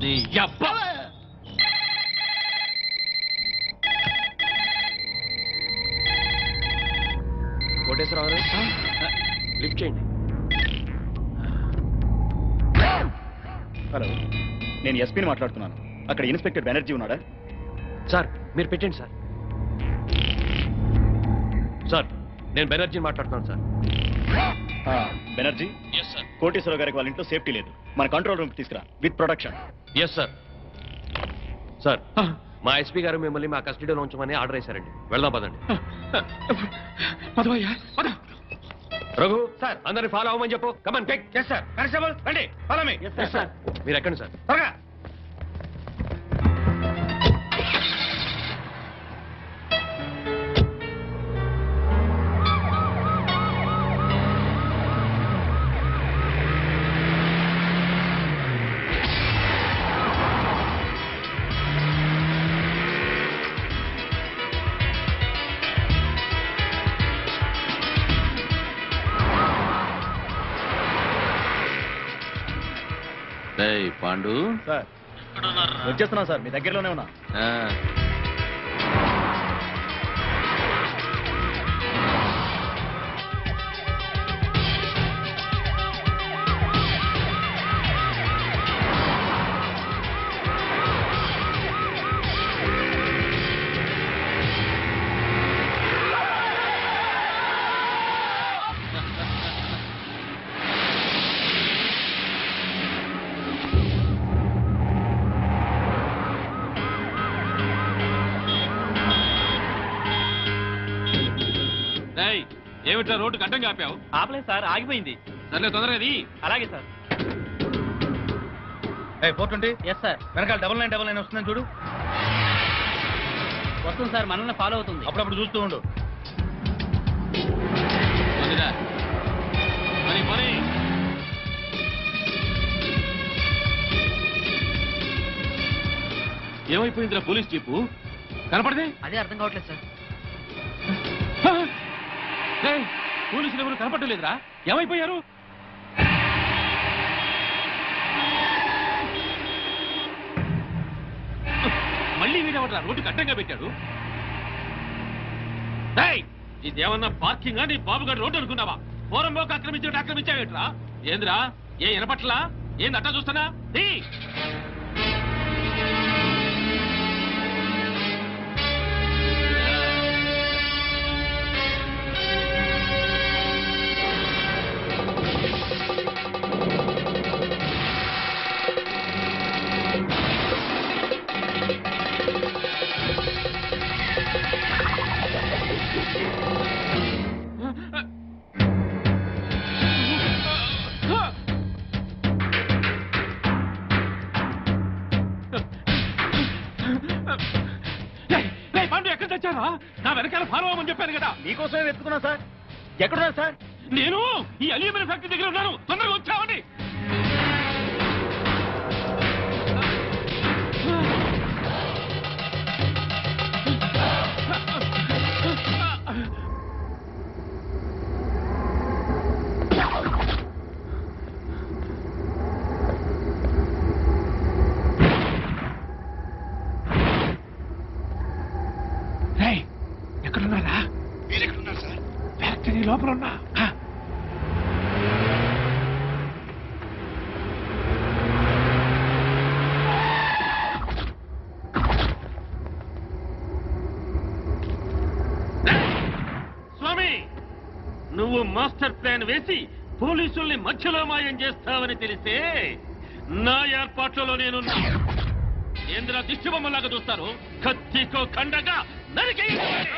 నీ యబ్బ. కోటేశ్వరరావు గారు, లిఫ్ట్ చేయండి. హలో, నేను ఎస్పీని మాట్లాడుతున్నాను. అక్కడ ఇన్స్పెక్టర్ బెనర్జీ ఉన్నాడా? సార్ మీరు పెట్టండి సార్. సార్ నేను బెనర్జీని మాట్లాడుతున్నాను sir. Banerjee, yes sir. Koteswararao గారికి వాళ్ళ ఇంట్లో సేఫ్టీ లేదు. మన కంట్రోల్ రూమ్ తీసుకురా with production. Yes sir. Sir మా ఎస్పీ గారు మిమ్మల్ని మా కస్టడీలో ఉంచమని ఆర్డర్ వేశారండి. వెళ్దాం పదండి. రఘు సార్, అందరిని ఫాలో అవ్వమని చెప్పు. Come on take. Yes sir. Constable రండి, ఫాలో మీ. Yes sir. మీరు ఎక్కండి సార్. త్వరగా. పాండు సార్ వచ్చేస్తున్నా సార్, మీ దగ్గరలోనే ఉన్నా. ఏమిట్రా రోడ్డు గడ్డం కాపావు? ఆపలేదు సార్, ఆగిపోయింది. సర్లే తొందరగా. అలాగే సార్. 420. Yes sir. వెనకాల 9999 వస్తుందని చూడు. వస్తుంది సార్, మనల్ని ఫాలో అవుతుంది. అప్పుడప్పుడు చూస్తూ ఉండు. ఏమైపోయిందిరా పోలీస్ జీపు? కనపడదే? అదే అర్థం కావట్లేదు సార్. పోలీసులు ఎవరు కనపడలేదురా? ఏమైపోయారు? మళ్ళీ వీడవట్రా రోడ్డు కట్టంగా పెట్టాడు. ఇదేమన్నా పార్కింగ్ నీ బాబుగారు రోడ్డు అనుకున్నావా? పోరంబోకి ఆక్రమించావేట్రా? ఏంద్రా ఏ వినపట్లా? ఏంది అట్టా చూస్తున్నా? వెనకాల ఫాలో అవ్వమని చెప్పాను కదా. మీకోసమే వెతుకుతున్నా సార్. ఎక్కడున్నారు సార్? నేను ఈ అల్యూమినియం ఫ్యాక్టరీ దగ్గర ఉన్నాను, తొందరగా వచ్చావండి. ఎక్కడున్నారా? మీరెక్కడున్నారు సార్? ఫ్యాక్టరీ లోపల ఉన్నా. స్వామి, నువ్వు మాస్టర్ ప్లాన్ వేసి పోలీసుల్ని మధ్యలో మాయం చేస్తావని తెలిస్తే నా ఏర్పాట్లలో నేను ఏంద్ర దిష్టి బొమ్మలాగా చూస్తారు. కత్తికో ఖండగా నరికేయండి.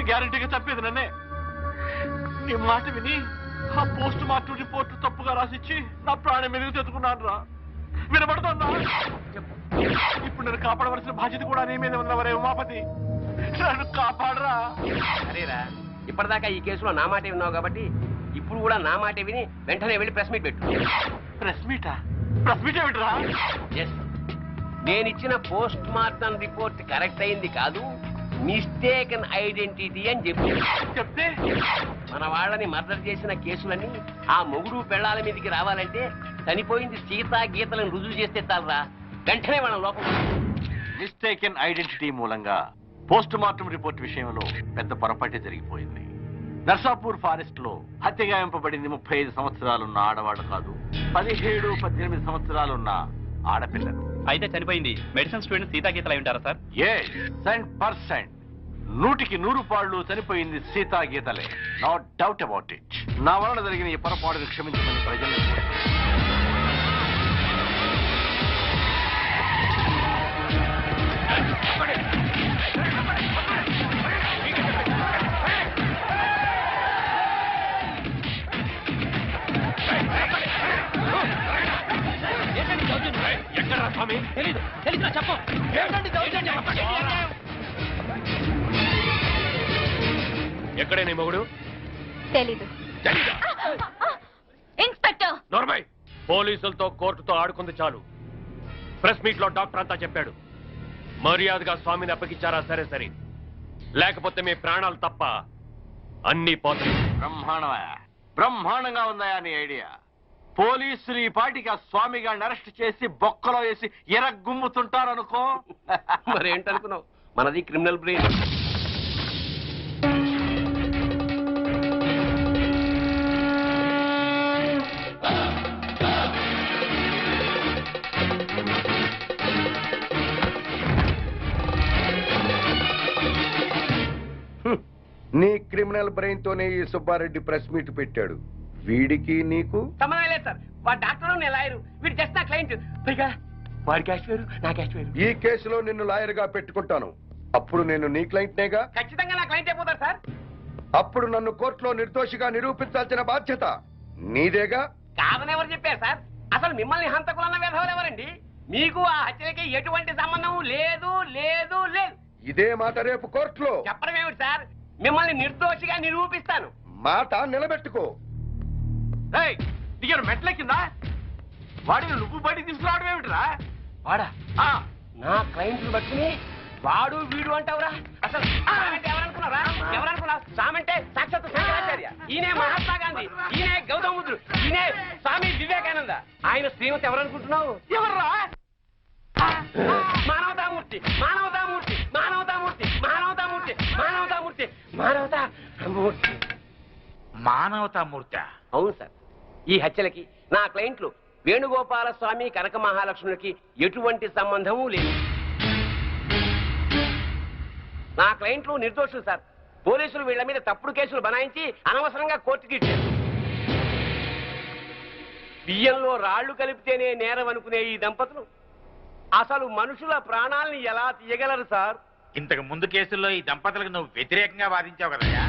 గ్యారంటీగా చంపేది నన్నే. నీ మాట విని ఆ పోస్ట్ మార్టం రిపోర్ట్ తప్పుగా రాసిచ్చి నా ప్రాణం మీదకి తెచ్చుకున్నాను రా. వినబడుతుందా? ఇప్పుడు నన్ను కాపాడవలసిన బాధ్యత కూడా నీ మీద ఉన్నవరే ఉమాపతి. నన్ను కాపాడరా. సరేరా, ఇప్పటిదాకా ఈ కేసులో నా మాట విన్నావు కాబట్టి ఇప్పుడు కూడా నా మాట విని వెంటనే వెళ్ళి ప్రెస్ మీట్ పెట్టు. ప్రెస్ మీటా? ప్రెస్ మీట్ ఏమిట్రా? ఎస్, నేనిచ్చిన పోస్ట్ మార్టం రిపోర్ట్ కరెక్ట్ అయింది కాదు, మిస్టేకన్ ఐడెంటిటీ అని చెప్తే మన వాళ్ళని మర్డర్ చేసిన కేసులన్నీ ఆ మొగుడు పెళ్ళాల మీదకి రావాలంటే చనిపోయింది సీతా గీతలను రుజువు చేస్తే చాలరా. వెంటనే వాళ్ళ లోపల మిస్టేకన్ ఐడెంటిటీ మూలంగా పోస్ట్ మార్టం రిపోర్ట్ విషయంలో పెద్ద పొరపాటే జరిగిపోయింది. నర్సాపూర్ ఫారెస్ట్ లో హత్యగాయింపబడింది 35 సంవత్సరాలున్న ఆడవాడు కాదు, 17-18 సంవత్సరాలున్న ఆడపిల్లలు. అయితే చనిపోయింది మెడిసిన్ స్టూడెంట్ సీతాగీతలు అయి ఉంటారా సార్? 100% 100కి 100 చనిపోయింది సీతాగీతలే. No doubt about it. నా వలన జరిగిన ఈ పొరపాటును క్షమించమని ప్రజలను ఎక్కడా స్వామి? తెలీదు చెప్పు. ఎక్కడే నీ మొగుడు? తెలీదు. ఇన్స్పెక్టర్ నోర్మై, పోలీసులతో కోర్టుతో ఆడుకుంది చాలు. ప్రెస్ మీట్ లో డాక్టర్ అంతా చెప్పాడు. మర్యాదగా స్వామిని అప్పగించారా? సరే, లేకపోతే మీ ప్రాణాలు తప్ప అన్ని పోతాయి. బ్రహ్మాండంగా ఉందా నీ ఐడియా? పోలీసులు ఈ పాటికి ఆ స్వామి గారిని అరెస్ట్ చేసి బొక్కలో వేసి ఎరగుమ్ముతుంటారనుకో. మరేంటనుకున్నావు? మనది క్రిమినల్ బ్రెయిన్. నీ క్రిమినల్ బ్రెయిన్ తోనే ఈ సుబ్బారెడ్డి ప్రెస్ మీట్ పెట్టాడు. వీడికి నీకు సంబంధం లేదు సార్. వాడు డాక్టర్, నేను లాయరు. వీడు జస్ట్ నా క్లయింట్. పైగా వాడి క్యాష్ వేరు, నా క్యాష్ వేరు. ఈ కేసులో నిన్ను లాయర్ గా పెట్టుకుంటాను. అప్పుడు నేను నీ క్లయింట్నేగా. ఖచ్చితంగా నా క్లయింట్ అయిపోతారు సార్. అప్పుడు నన్ను కోర్టులో నిర్దోషిగా నిరూపించాల్సిన బాధ్యత నీదేగా. కాదని ఎవరు చెప్పారు సార్? అసలు మిమ్మల్ని హంతకులన్న వేధవులు ఎవరండి? మీకు ఆ హత్యలకి ఎటువంటి సంబంధం లేదు లేదు లేదు. ఇదే మాట రేపు కోర్టులో చెప్పడం ఏమిటి సార్? మిమ్మల్ని నిర్దోషిగా నిరూపిస్తాను. మాట నిలబెట్టుకో. దిగారు మెట్ల కింద. వాడిని నువ్వు బయటికి తీసుకురావడం ఏమిటిరా? వాడా? నా క్లయింట్లు బట్టుకుని వాడు వీడు అంటావురా? అసలు సామంటే ఎవరనుకున్నారా? సామంటే సాక్షాత్ శంకరాచార్య, ఈయనే మహాత్మా గాంధీ, ఈయనే గౌతమ బుద్ధుడు, ఈయనే స్వామి వివేకానంద. ఆయన శ్రీమతి ఎవరనుకుంటున్నావు? ఎవర్రా? మానవతామూర్తి, మానవతామూర్తి, మానవతామూర్తి, మానవతామూర్తి, మానవతామూర్తి, మానవతామూర్తి. మానవతామూర్తి? అవును సార్. ఈ హత్యలకి నా క్లయింట్లు వేణుగోపాల స్వామి, కనక మహాలక్ష్ములకి ఎటువంటి సంబంధము లేదు. నా క్లయింట్లు నిర్దోషులు సార్. పోలీసులు వీళ్ల మీద తప్పుడు కేసులు బనాయించి అనవసరంగా కోర్టుకి ఇచ్చారు. బియ్యంలో రాళ్లు కలిపితేనే నేరం అనుకునే ఈ దంపతులు అసలు మనుషుల ప్రాణాలని ఎలా తీయగలరు సార్? ఇంతకు ముందు కేసుల్లో ఈ దంపతులకు నువ్వు వ్యతిరేకంగా వాదించావు కదయ్యా.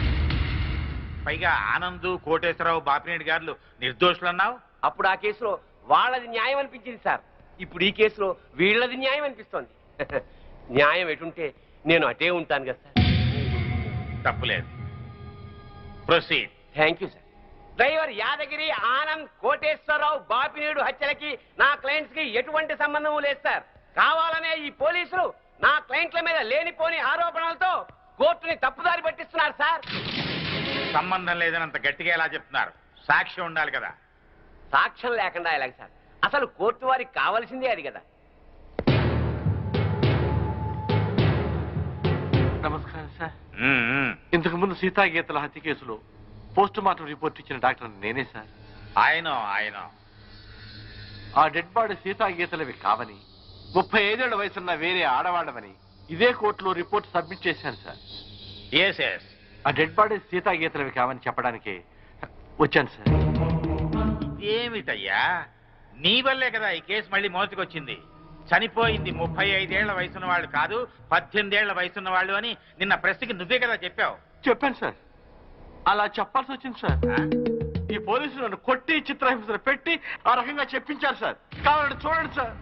పైగా ఆనంద్, కోటేశ్వరరావు, బాపినేని గారు నిర్దోషులు అన్నావు. అప్పుడు ఆ కేసులో వాళ్ళది న్యాయం అనిపించింది సార్. ఇప్పుడు ఈ కేసులో వీళ్ళది న్యాయం అనిపిస్తోంది. న్యాయం ఎటుంటే నేను అటే ఉంటాను కదా సార్. తప్పులేదు. Proceed. Thank you sir. Driver Yadagiri, Anand, Koteswararao, Bapineedu హత్యలకి నా క్లయింట్స్ కి ఎటువంటి సంబంధం లేదు సార్. కావాలనే ఈ పోలీసులు నా క్లయింట్ల మీద లేనిపోని ఆరోపణలతో కోర్టుని తప్పుదారి పట్టిస్తున్నారు సార్. సంబంధం లేదని అంత గట్టిగా ఎలా చెప్తున్నారు? సాక్ష్యం ఉండాలి కదా. సాక్ష్యం లేకుండా ఎలాగ సార్? అసలు కోర్టు వారికి కావాల్సిందే అది కదా. నమస్కారం సార్. ఇంతకు ముందు సీతాగీతల హత్య కేసులో పోస్ట్ మార్టం రిపోర్ట్ ఇచ్చిన డాక్టర్ నేనే సార్. ఆయన ఆ డెడ్ బాడీ సీతాగీతలవి కావని, 35 ఏళ్ల వయసున్న వేరే ఆడవాడమని ఇదే కోర్టులో రిపోర్ట్ సబ్మిట్ చేశాను సార్. ఆ డెడ్ బాడీ సీతాగీతలవి కావని చెప్పడానికి వచ్చాను సార్. ఇదేమిటయ్యా, నీ వల్లే కదా ఈ కేసు మళ్ళీ మోసుకొచ్చింది. చనిపోయింది 35 ఏళ్ల వయసున్న వాళ్ళు కాదు, 18 ఏళ్ల వయసున్న వాళ్ళు అని నిన్న ప్రెస్కి నువ్వే కదా చెప్పావు. చెప్పాను సార్. అలా చెప్పాల్సి వచ్చింది సార్. ఈ పోలీసులు నన్ను కొట్టి చిత్రహింసలు పెట్టి ఆ రకంగా చెప్పించారు సార్. కావాలంటే చూడండి సార్.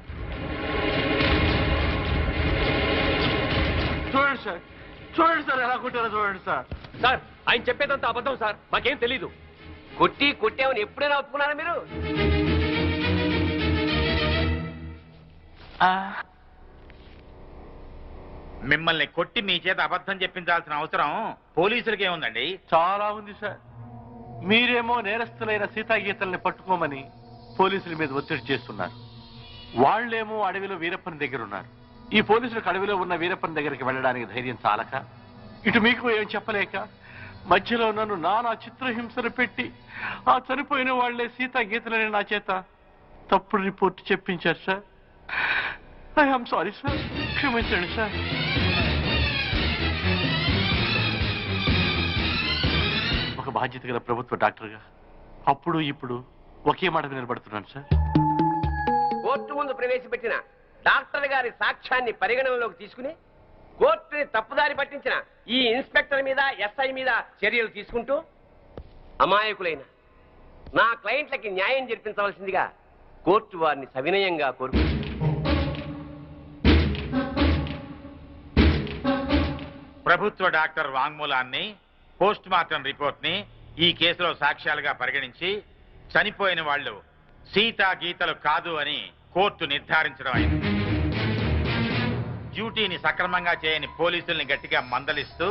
చూడండి సార్, చూడండి సార్, ఎలా కొట్టారో చూడండి సార్. సార్ ఆయన చెప్పేదంతా అబద్ధం సార్. మాకేం తెలీదు. కొట్టామని ఎప్పుడైనా ఒప్పుకున్నారా మీరు? మిమ్మల్ని కొట్టి మీ చేత అబద్ధం చెప్పించాల్సిన అవసరం పోలీసులకే ఉందండి. చాలా ఉంది సార్. మీరేమో నేరస్తులైన సీతాగీతల్ని పట్టుకోమని పోలీసుల మీద ఒత్తిడి చేస్తున్నారు. వాళ్లేమో అడవిలో వీరప్పని దగ్గర ఉన్నారు. ఈ పోలీసులకు అడవిలో ఉన్న వీరప్పన్ దగ్గరికి వెళ్ళడానికి ధైర్యం చాలక ఇటు మీకు ఏం చెప్పలేక మధ్యలో నన్ను నానా చిత్రహింసలు పెట్టి ఆ చనిపోయిన వాళ్లే సీతా గీతలని నా చేత తప్పుడు రిపోర్ట్ చెప్పించారు సార్. ఐఎమ్ సారీ సార్, క్షమించండి సార్. ఒక బాధ్యత గల ప్రభుత్వ డాక్టర్గా అప్పుడు ఇప్పుడు ఒకే మాట నిలబడుతున్నాను సార్. కోర్టు ముందు ప్రవేశపెట్టిన డాక్టర్ గారి సాక్ష్యాన్ని పరిగణనలోకి తీసుకుని కోర్టుని తప్పుదారి పట్టించిన ఈ ఇన్స్పెక్టర్ మీద ఎస్ఐ మీద చర్యలు తీసుకుంటూ అమాయకులైన నా క్లయింట్లకి న్యాయం జరిపించవలసిందిగా కోర్టు వారిని సవినయంగా కోరుకుంటుంది. ప్రభుత్వ డాక్టర్ వాంగ్మూలాన్ని, పోస్ట్ మార్టం రిపోర్ట్ ని ఈ కేసులో సాక్ష్యాలుగా పరిగణించి చనిపోయిన వాళ్ళు సీతా గీతలు కాదు అని కోర్టు నిర్ధారించడం అయింది. డ్యూటీని సక్రమంగా చేయని పోలీసుల్ని గట్టిగా మందలిస్తూ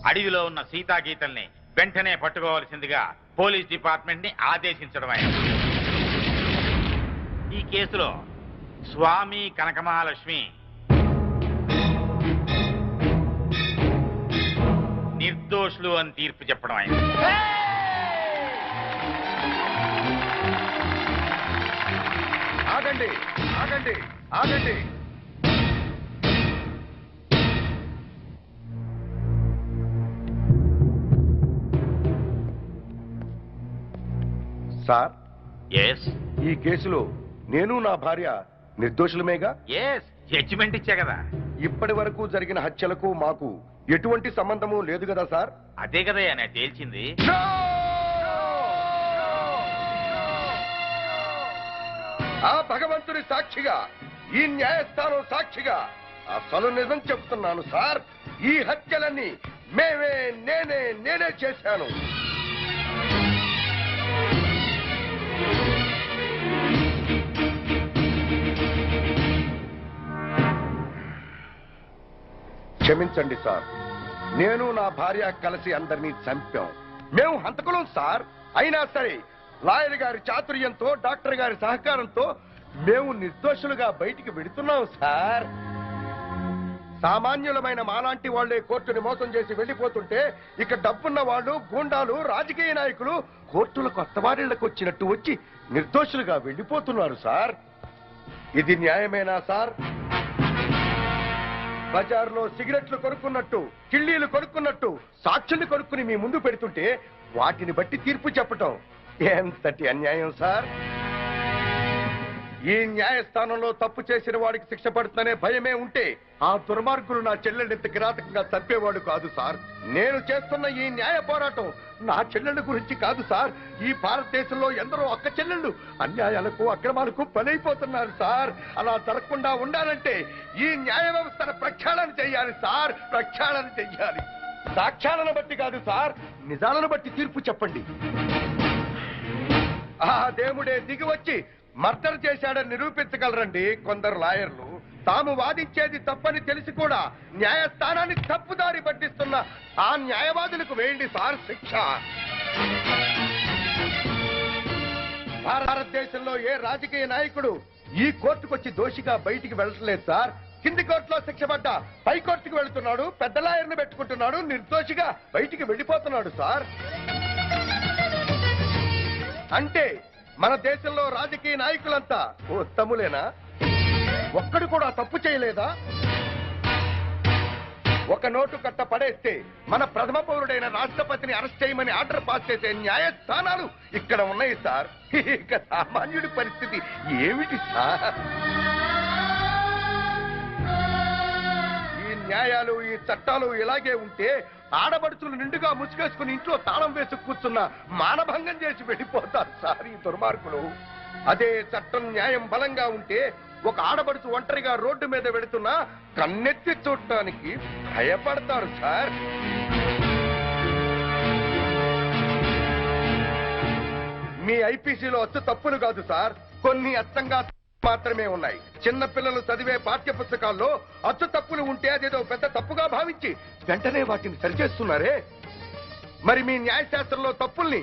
అడవిలో ఉన్న సీతా గీతల్ని వెంటనే పట్టుకోవాల్సిందిగా పోలీస్ డిపార్ట్మెంట్ ని ఆదేశించడం అయింది. ఈ కేసులో స్వామి కనకమహాలక్ష్మి నిర్దోషులు అని తీర్పు చెప్పడం అయింది. ఆగండి ఆగండి ఆగండి. సార్, ఎస్ ఈ కేసులో నేను నా భార్య నిర్దోషులమేగా? ఎస్, జడ్జిమెంట్ ఇచ్చా కదా. ఇప్పటి వరకు జరిగిన హత్యలకు మాకు ఎటువంటి సంబంధము లేదు కదా సార్? అదే కదా నేను తేల్చింది. ఆ భగవంతుడి సాక్షిగా, ఈ న్యాయస్థానం సాక్షిగా అసలు నిజం చెప్తున్నాను సార్. ఈ హత్యలన్నీ నేనే చేశాను. క్షమించండి సార్, నేను నా భార్య కలిసి అందరినీ చంపాం. మేము హంతకులం సార్. అయినా సరే లాయర్ గారి చాతుర్యంతో, డాక్టర్ గారి సహకారంతో మేము నిర్దోషులుగా బయటికి వెడుతున్నాం సార్. సామాన్యులమైన మాలాంటి వాళ్లే కోర్టుని మోసం చేసి వెళ్లిపోతుంటే ఇక డబ్బున్న వాళ్ళు, గూండాలు, రాజకీయ నాయకులు కోర్టులకు అత్తవారిళ్లకు వచ్చినట్టు వచ్చి నిర్దోషులుగా వెళ్లిపోతున్నారు సార్. ఇది న్యాయమేనా సార్? బజార్లో సిగరెట్లు కొనుక్కున్నట్టు, కిళ్ళీలు కొనుక్కున్నట్టు సాక్షుల్ని కొనుక్కుని మీ ముందు పెడుతుంటే వాటిని బట్టి తీర్పు చెప్పటం ఎంతటి అన్యాయం సార్. ఈ న్యాయస్థానంలో తప్పు చేసిన వాడికి శిక్ష పడుతుందనే భయమే ఉంటే ఆ దుర్మార్గులు నా చెల్లెల్ని ఇంత కిరాతకంగా చంపేవాడు కాదు సార్. నేను చేస్తున్న ఈ న్యాయ పోరాటం నా చెల్లెళ్ళ గురించి కాదు సార్. ఈ భారతదేశంలో ఎందరో అక్క చెల్లెళ్ళు అన్యాయాలకు, అక్రమాలకు బలైపోతున్నారు సార్. అలా జరగకుండా ఉండాలంటే ఈ న్యాయ వ్యవస్థను ప్రక్షాళన చెయ్యాలి సార్, ప్రక్షాళన చెయ్యాలి. సాక్ష్యాలను బట్టి కాదు సార్, నిజాలను బట్టి తీర్పు చెప్పండి. ఆ దేవుడే దిగి వచ్చి మర్డర్ చేశాడని నిరూపించగలరండి కొందరు లాయర్లు. తాము వాదించేది తప్పని తెలిసి కూడా న్యాయస్థానాన్ని తప్పుదారి పట్టిస్తున్న ఆ న్యాయవాదులకు వేయండి సార్ శిక్ష. భారతదేశంలో ఏ రాజకీయ నాయకుడు ఈ కోర్టుకొచ్చి దోషిగా బయటికి వెళ్ళట్లేదు సార్. కింది కోర్టులో శిక్ష పడ్డ పై కోర్టుకు వెళుతున్నాడు, పెద్ద లాయర్ని పెట్టుకుంటున్నాడు, నిర్దోషిగా బయటికి వెళ్ళిపోతున్నాడు సార్. అంటే మన దేశంలో రాజకీయ నాయకులంతా ఉత్తములేనా? ఒక్కడు కూడా తప్పు చేయలేదా? ఒక నోటు కట్ట పడేస్తే మన ప్రథమ పౌరుడైన రాష్ట్రపతిని అరెస్ట్ చేయమని ఆర్డర్ పాస్ చేసే న్యాయస్థానాలు ఇక్కడ ఉన్నాయి సార్. ఇక సామాన్యుడి పరిస్థితి ఏమిటి సార్? ఈ న్యాయాలు, ఈ చట్టాలు ఇలాగే ఉంటే ఆడబడుచులు నిండుగా ముసుగేసుకుని ఇంట్లో తాళం వేసి కూర్చున్న మానభంగం చేసి వెళ్ళిపోతారు సార్ ఈ దుర్మార్గులు. అదే చట్టం, న్యాయం బలంగా ఉంటే ఒక ఆడబడుచు ఒంటరిగా రోడ్డు మీద వెళుతున్నా కన్నెత్తి చూడటానికి భయపడతారు సార్. మీ ఐపీసీలో అచ్చు తప్పులు కాదు సార్, కొన్ని అచ్చంగా మాత్రమే ఉన్నాయి. చిన్న పిల్లలు చదివే పాఠ్య పుస్తకాల్లో అచ్చు తప్పులు ఉంటే అదేదో పెద్ద తప్పుగా భావించి వెంటనే వాటిని సరిచేస్తున్నారే. మరి మీ న్యాయశాస్త్రంలో తప్పుల్ని